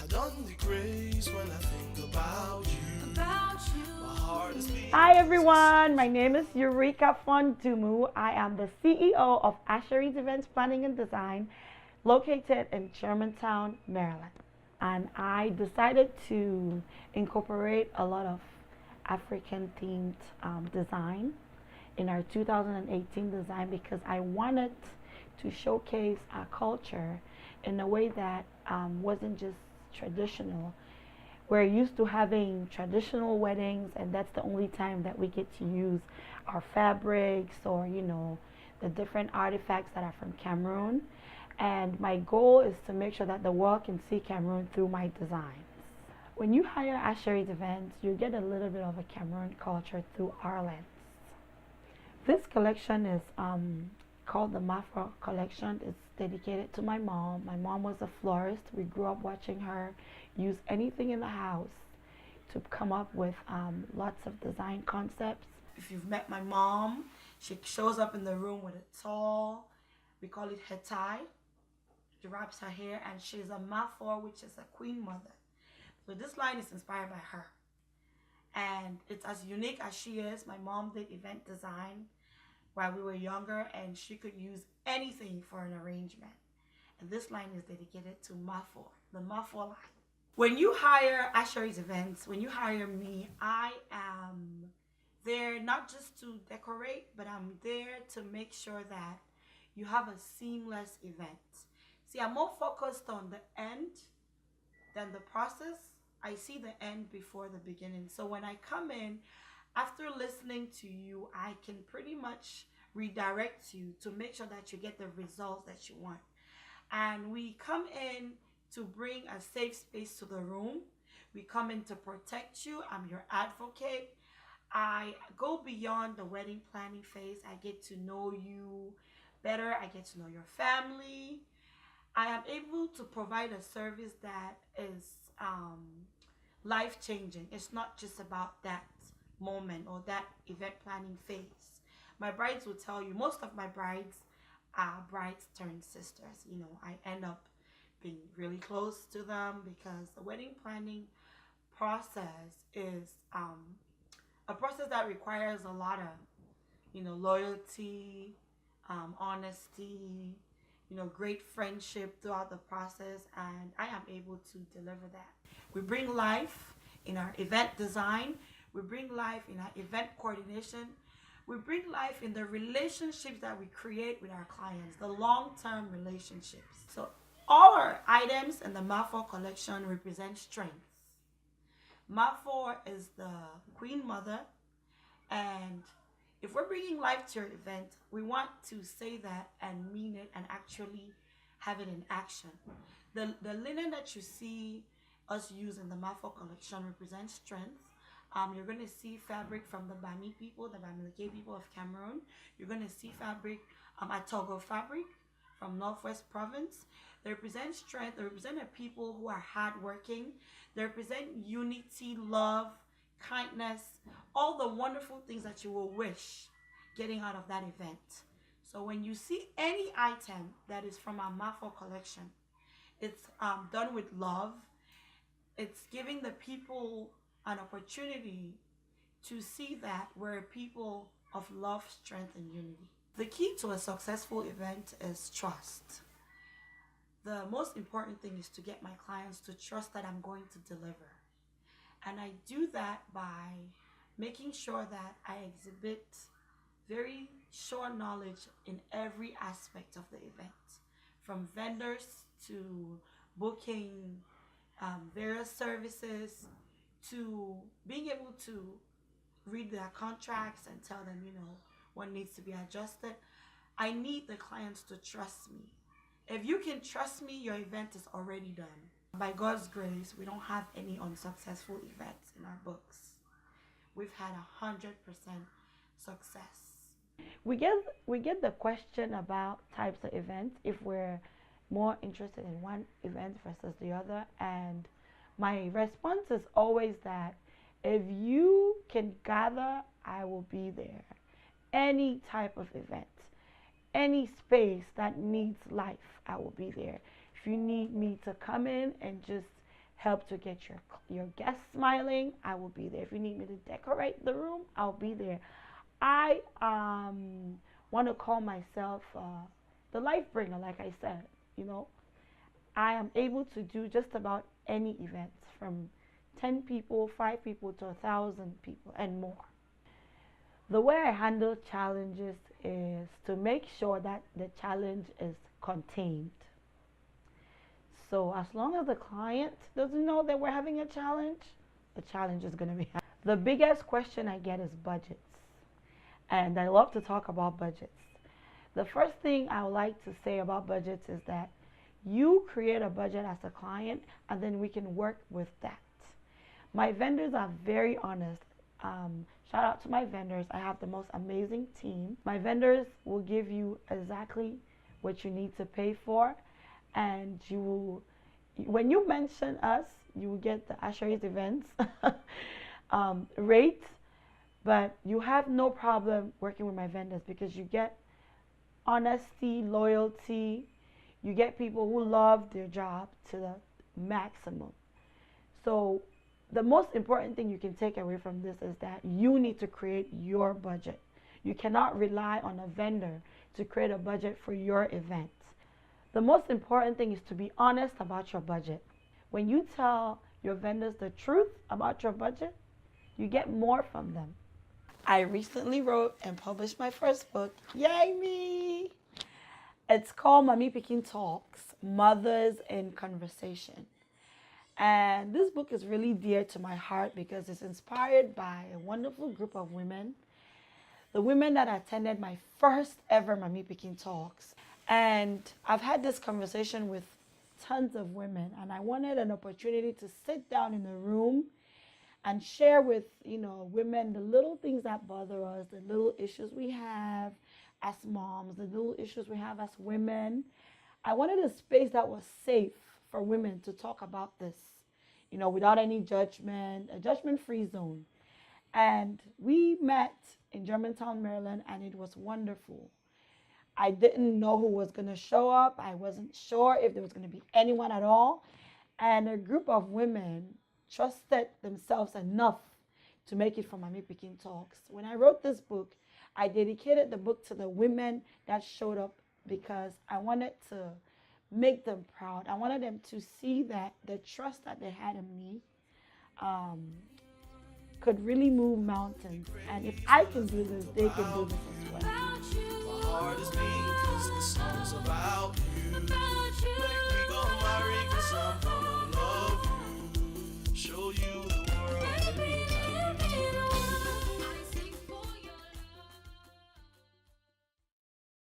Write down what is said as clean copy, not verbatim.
done the grace when I think about you. My heart is beating. Hi everyone, my name is Eureka Fondumu. I am the CEO of Ashery's Events Planning and Design, located in Germantown, Maryland. And I decided to incorporate a lot of African themed design in our 2018 design because I wanted to showcase our culture in a way that wasn't just traditional. We're used to having traditional weddings, and that's the only time that we get to use our fabrics or, the different artifacts that are from Cameroon. And my goal is to make sure that the world can see Cameroon through my designs. When you hire Ashery's Events, you get a little bit of a Cameroon culture through our lens. This collection is called the Mafor collection. It's dedicated to my mom. My mom was a florist. We grew up watching her use anything in the house to come up with lots of design concepts. If you've met my mom, she shows up in the room with a tall, we call it her tie. She wraps her hair, and she's a Mafor, which is a queen mother. So this line is inspired by her. And it's as unique as she is. My mom did event design while we were younger, and she could use anything for an arrangement. And this line is dedicated to Mafor, the Mafor line. When you hire Ashery's Events, when you hire me, I am there not just to decorate, but I'm there to make sure that you have a seamless event. See, I'm more focused on the end than the process. I see the end before the beginning. So when I come in, after listening to you, I can pretty much redirect you to make sure that you get the results that you want. And we come in to bring a safe space to the room. We come in to protect you. I'm your advocate. I go beyond the wedding planning phase. I get to know you better. I get to know your family. I am able to provide a service that is life-changing. It's not just about that moment or that event planning phase. My brides will tell you, most of my brides are brides turned sisters. I end up being really close to them because the wedding planning process is a process that requires a lot of, loyalty, honesty, great friendship throughout the process, and I am able to deliver that. We bring life in our event design. We bring life in our event coordination. We bring life in the relationships that we create with our clients, the long-term relationships. So all our items in the Mafor collection represent strength. Mafor is the queen mother, and if we're bringing life to your event, we want to say that and mean it and actually have it in action. The linen that you see us use in the Mafor collection represents strength. You're going to see fabric from the Bami people, the Bamileke people of Cameroon. You're going to see fabric, Atogo fabric from Northwest Province. They represent strength. They represent a people who are hardworking. They represent unity, love, kindness, all the wonderful things that you will wish getting out of that event. So when you see any item that is from our Mafor collection, it's done with love. It's giving the people an opportunity to see that we're a people of love, strength, and unity. The key to a successful event is trust. The most important thing is to get my clients to trust that I'm going to deliver. And I do that by making sure that I exhibit very sure knowledge in every aspect of the event, from vendors to booking various services, to being able to read their contracts and tell them, what needs to be adjusted. I need the clients to trust me. If you can trust me, your event is already done. By God's grace, we don't have any unsuccessful events in our books. We've had 100% success. We get the question about types of events, if we're more interested in one event versus the other, and my response is always that if you can gather, I will be there. Any type of event, any space that needs life, I will be there. If you need me to come in and just help to get your guests smiling, I will be there. If you need me to decorate the room, I'll be there. I want to call myself the life bringer, like I said. You know, I am able to do just about any event, from 10 people, 5 people to 1,000 people and more. The way I handle challenges is to make sure that the challenge is contained. So as long as the client doesn't know that we're having a challenge, the challenge is going to be. The biggest question I get is budgets. And I love to talk about budgets. The first thing I would like to say about budgets is that you create a budget as a client, and then we can work with that. My vendors are very honest. Shout out to my vendors. I have the most amazing team. My vendors will give you exactly what you need to pay for, and you will, when you mention us, you will get the Asheris events rate, but you have no problem working with my vendors because you get honesty, loyalty. You get people who love their job to the maximum. So the most important thing you can take away from this is that you need to create your budget. You cannot rely on a vendor to create a budget for your event. The most important thing is to be honest about your budget. When you tell your vendors the truth about your budget, you get more from them. I recently wrote and published my first book. Yay me! It's called Mami Pikin Talks, Mothers in Conversation. And this book is really dear to my heart because it's inspired by a wonderful group of women, the women that attended my first ever Mami Pikin Talks. And I've had this conversation with tons of women, and I wanted an opportunity to sit down in a room and share with, women the little things that bother us, the little issues we have as moms, the little issues we have as women. I wanted a space that was safe for women to talk about this, without any judgment, a judgment-free zone. And we met in Germantown, Maryland, and it was wonderful. I didn't know who was going to show up. I wasn't sure if there was going to be anyone at all. And a group of women trusted themselves enough to make it for Mami Pikin Talks. When I wrote this book, I dedicated the book to the women that showed up because I wanted to make them proud. I wanted them to see that the trust that they had in me could really move mountains. And if I can do this, they can do this as well. My heart is beating 'cause the song's about you.